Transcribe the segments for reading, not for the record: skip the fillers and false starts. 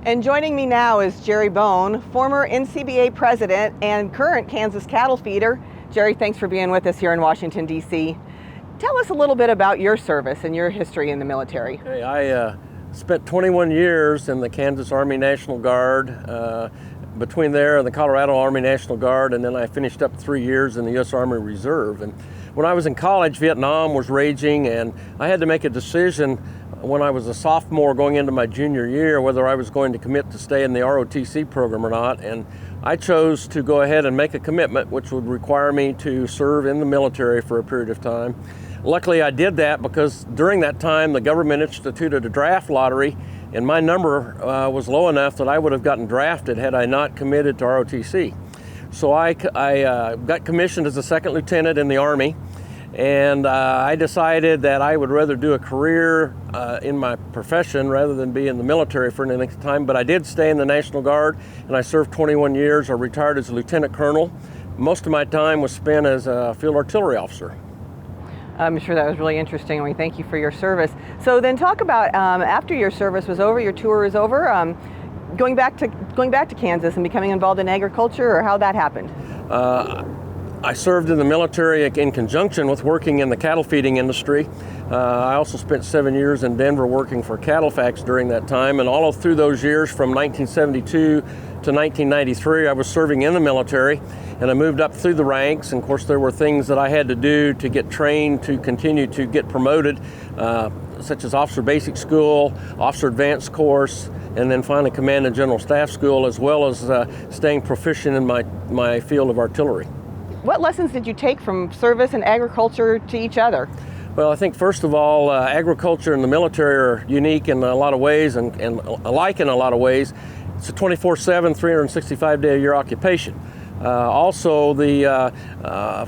And joining me now is Jerry Bohn, former NCBA President and current Kansas cattle feeder. Jerry, thanks for being with us here in Washington, D.C. Tell us a little bit about your service and your history in the military. Hey, I spent 21 years in the Kansas Army National Guard, between there and the Colorado Army National Guard, and then I finished up 3 years in the U.S. Army Reserve. And when I was in college, Vietnam was raging, and I had to make a decision when I was a sophomore going into my junior year whether I was going to commit to stay in the ROTC program or not. And I chose to go ahead and make a commitment, which would require me to serve in the military for a period of time. Luckily, I did that because during that time, the government instituted a draft lottery, and my number was low enough that I would have gotten drafted had I not committed to ROTC. So I got commissioned as a second lieutenant in the Army, and I decided that I would rather do a career in my profession rather than be in the military for any length of time. But I did stay in the National Guard, and I served 21 years. I retired as a lieutenant colonel. Most of my time was spent as a field artillery officer. I'm sure that was really interesting, and we thank you for your service. So then talk about, after your service was over, your tour was over, going back to Kansas and becoming involved in agriculture, or how that happened? I served in the military in conjunction with working in the cattle feeding industry. I also spent 7 years in Denver working for CattleFax during that time, and all through those years from 1972 to 1993 I was serving in the military, and I moved up through the ranks, and of course there were things that I had to do to get trained to continue to get promoted, such as Officer Basic School, Officer Advanced Course, and then finally Command and General Staff School, as well as staying proficient in my field of artillery. What lessons did you take from service and agriculture to each other? Well, I think first of all, agriculture and the military are unique in a lot of ways and alike in a lot of ways. It's a 24/7, 365-day-a-year occupation. Also, the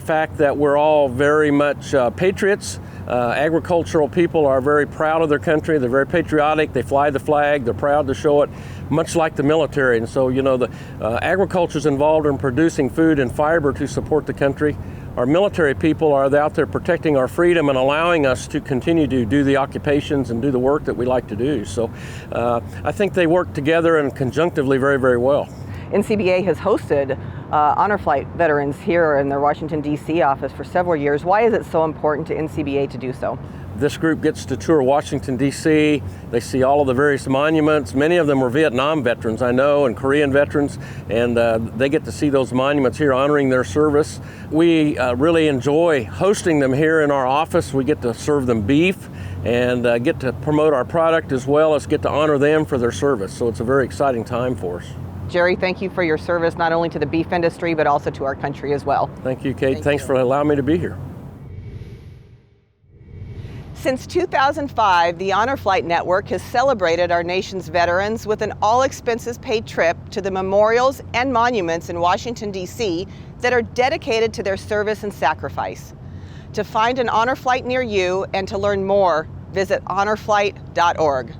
fact that we're all very much patriots. Agricultural people are very proud of their country. They're very patriotic. They fly the flag. They're proud to show it, much like the military. And so, you know, the agriculture is involved in producing food and fiber to support the country. Our military people are out there protecting our freedom and allowing us to continue to do the occupations and do the work that we like to do. So I think they work together and conjunctively very, very well. NCBA has hosted honor flight veterans here in their Washington, D.C. office for several years. Why is it so important to NCBA to do so? This group gets to tour Washington, D.C. They see all of the various monuments. Many of them were Vietnam veterans, I know, and Korean veterans, and they get to see those monuments here honoring their service. We really enjoy hosting them here in our office. We get to serve them beef and get to promote our product as well as get to honor them for their service. So it's a very exciting time for us. Jerry, thank you for your service, not only to the beef industry, but also to our country as well. Thank you, Kate. Thanks for allowing me to be here. Since 2005, the Honor Flight Network has celebrated our nation's veterans with an all-expenses-paid trip to the memorials and monuments in Washington, D.C. that are dedicated to their service and sacrifice. To find an honor flight near you and to learn more, visit honorflight.org.